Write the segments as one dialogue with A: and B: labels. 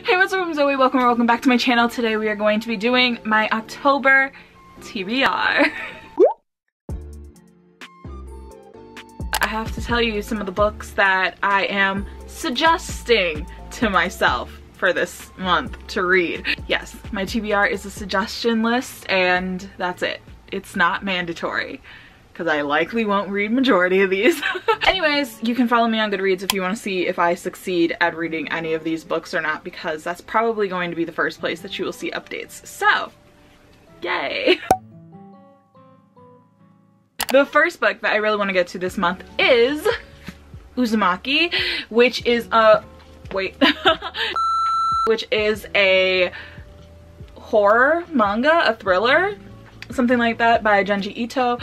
A: Hey, what's up? I'm Zoe. Welcome back to my channel. Today we are going to be doing my October TBR. I have to tell you some of the books that I am suggesting to myself for this month to read. Yes, my TBR is a suggestion list and that's it. It's not mandatory because I likely won't read majority of these. Anyways, you can follow me on Goodreads if you want to see if I succeed at reading any of these books or not, because that's probably going to be the first place that you will see updates. So, yay! The first book that I really want to get to this month is Uzumaki, which is a which is a horror manga, a thriller, something like that, by Junji Ito.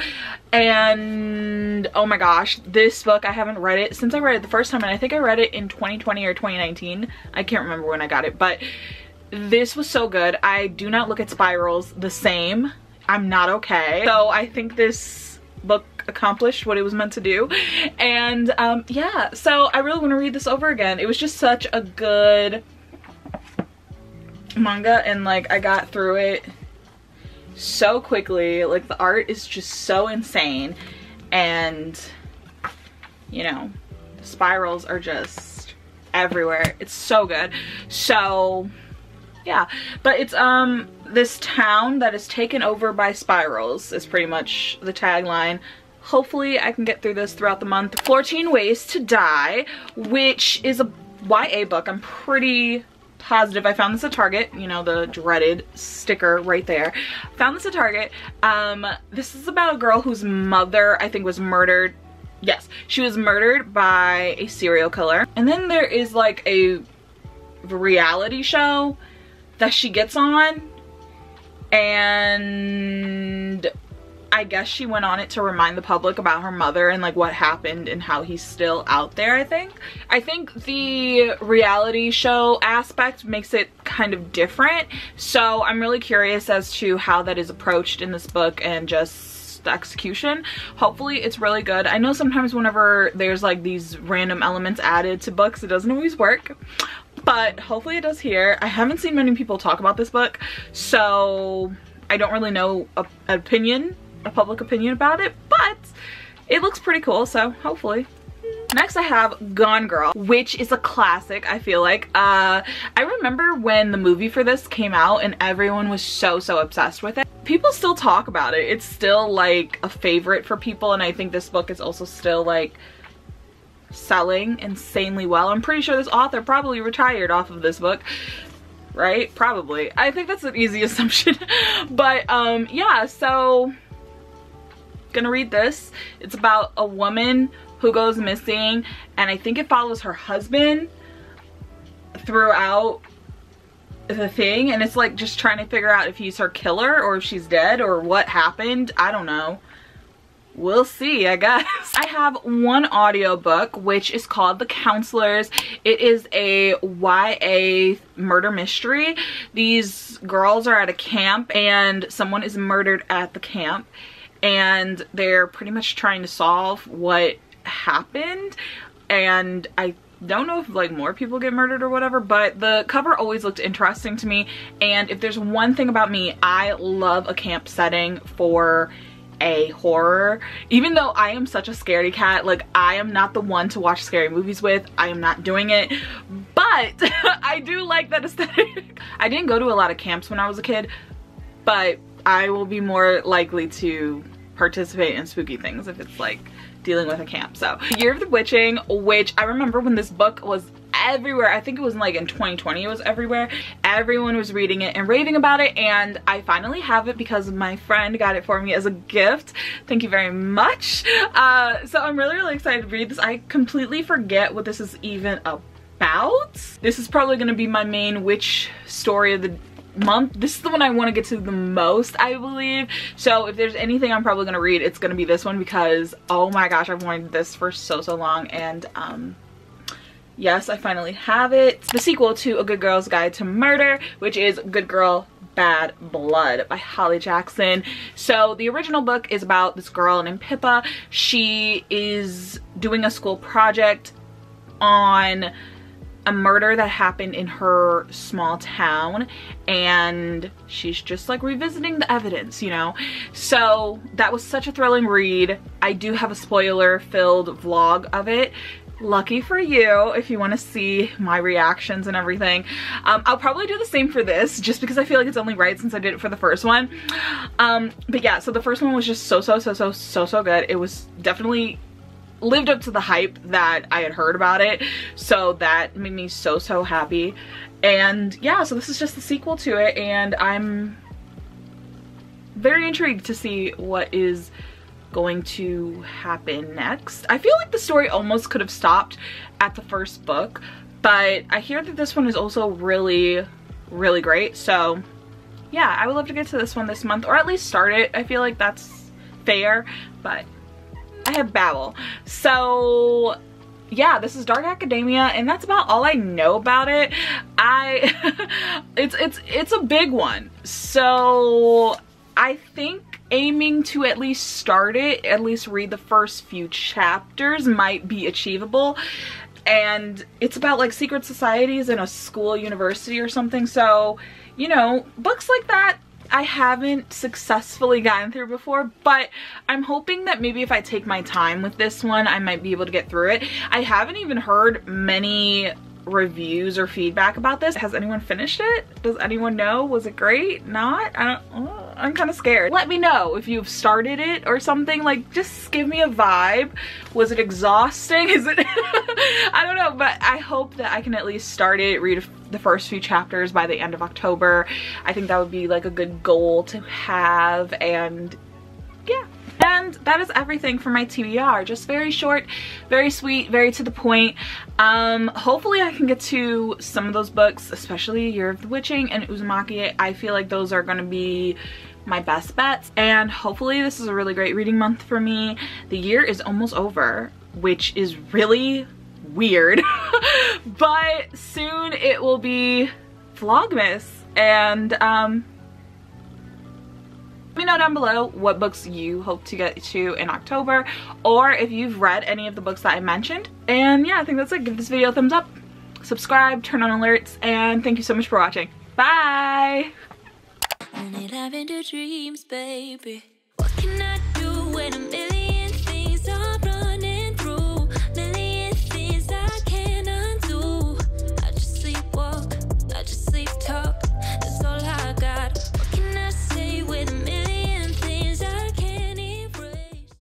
A: And oh my gosh, this book, I haven't read it since I read it the first time, and I think I read it in 2020 or 2019. I can't remember when I got it, but this was so good. I do not look at spirals the same. I'm not okay. So I think this book accomplished what it was meant to do. And yeah, so I really want to read this over again. It was just such a good manga, and like I got through it so quickly. Like the art is just so insane, and you know, the spirals are just everywhere. It's so good. So yeah, but it's this town that is taken over by spirals is pretty much the tagline. Hopefully I can get through this throughout the month. 14 Ways to Die, which is a YA book. I'm pretty positive. I found this at Target, you know, the dreaded sticker right there. Found this at Target. This is about a girl whose mother, I think, was murdered. Yes, she was murdered by a serial killer. And then there is like a reality show that she gets on, and I guess she went on it to remind the public about her mother and like what happened and how he's still out there, I think. I think the reality show aspect makes it kind of different. So I'm really curious as to how that is approached in this book and just the execution. Hopefully it's really good. I know sometimes whenever there's like these random elements added to books, it doesn't always work. But hopefully it does here. I haven't seen many people talk about this book, so I don't really know a public opinion about it, but it looks pretty cool, so hopefully. Next I have Gone Girl, which is a classic, I feel like. I remember when the movie for this came out and everyone was so obsessed with it. People still talk about it. It's still like a favorite for people, and I think this book is also still like selling insanely well. I'm pretty sure this author probably retired off of this book, right? Probably. I think that's an easy assumption. But yeah, so gonna read this. It's about a woman who goes missing, and I think it follows her husband throughout the thing, and it's like just trying to figure out if he's her killer or if she's dead or what happened. I don't know. We'll see, I guess. I have one audiobook, which is called The Counselors. It is a YA murder mystery. These girls are at a camp and someone is murdered at the camp, and they're pretty much trying to solve what happened. And I don't know if like more people get murdered or whatever, but the cover always looked interesting to me. And if there's one thing about me, I love a camp setting for a horror. Even though I am such a scaredy cat, like I am not the one to watch scary movies with. I am not doing it, but I do like that aesthetic. I didn't go to a lot of camps when I was a kid, but I will be more likely to participate in spooky things if it's like dealing with a camp. So Year of the Witching, which I remember when this book was everywhere. I think it was like in 2020 it was everywhere. Everyone was reading it and raving about it, and I finally have it because my friend got it for me as a gift. Thank you very much. So I'm really excited to read this. I completely forget what this is even about. This is probably going to be my main witch story of the month. This is the one I want to get to the most, I believe. So if there's anything I'm probably going to read, it's going to be this one, because oh my gosh, I've wanted this for so long. And yes, I finally have it. It's the sequel to A Good Girl's Guide to Murder, which is Good Girl Bad Blood by Holly Jackson. So the original book is about this girl named Pippa. She is doing a school project on a murder that happened in her small town, and she's just like revisiting the evidence, you know? So that was such a thrilling read. I do have a spoiler-filled vlog of it. Lucky for you if you want to see my reactions and everything. I'll probably do the same for this just because I feel like it's only right since I did it for the first one. But yeah, so the first one was just so good. It was definitely lived up to the hype that I had heard about it, so that made me so happy. And yeah, so this is just the sequel to it, and I'm very intrigued to see what is going to happen next. I feel like the story almost could have stopped at the first book, but I hear that this one is also really great. So yeah, I would love to get to this one this month, or at least start it. I feel like that's fair, but I have babble. So yeah, this is Dark Academia, and that's about all I know about it. It's a big one, so I think aiming to at least start it, at least read the first few chapters, might be achievable. And it's about like secret societies in a school, university or something, so you know, books like that I haven't successfully gotten through before, but I'm hoping that maybe if I take my time with this one, I might be able to get through it. I haven't even heard many reviews or feedback about this. Has anyone finished it? Does anyone know? Was it great? Not? I'm kind of scared. Let me know if you've started it or something. Like, just give me a vibe. Was it exhausting? Is it? I don't know, but I hope that I can at least start it, read the first few chapters by the end of October. I think that would be like a good goal to have, and yeah. And that is everything for my TBR. Just very short, very sweet, very to the point. Hopefully I can get to some of those books, especially Year of the Witching and Uzumaki. I feel like those are gonna be my best bets, and hopefully this is a really great reading month for me. The year is almost over, which is really weird, but soon it will be Vlogmas, and let me know down below what books you hope to get to in October, or if you've read any of the books that I mentioned. And yeah, I think that's it. Give this video a thumbs up, subscribe, turn on alerts, and thank you so much for watching. Bye! Dreams, baby.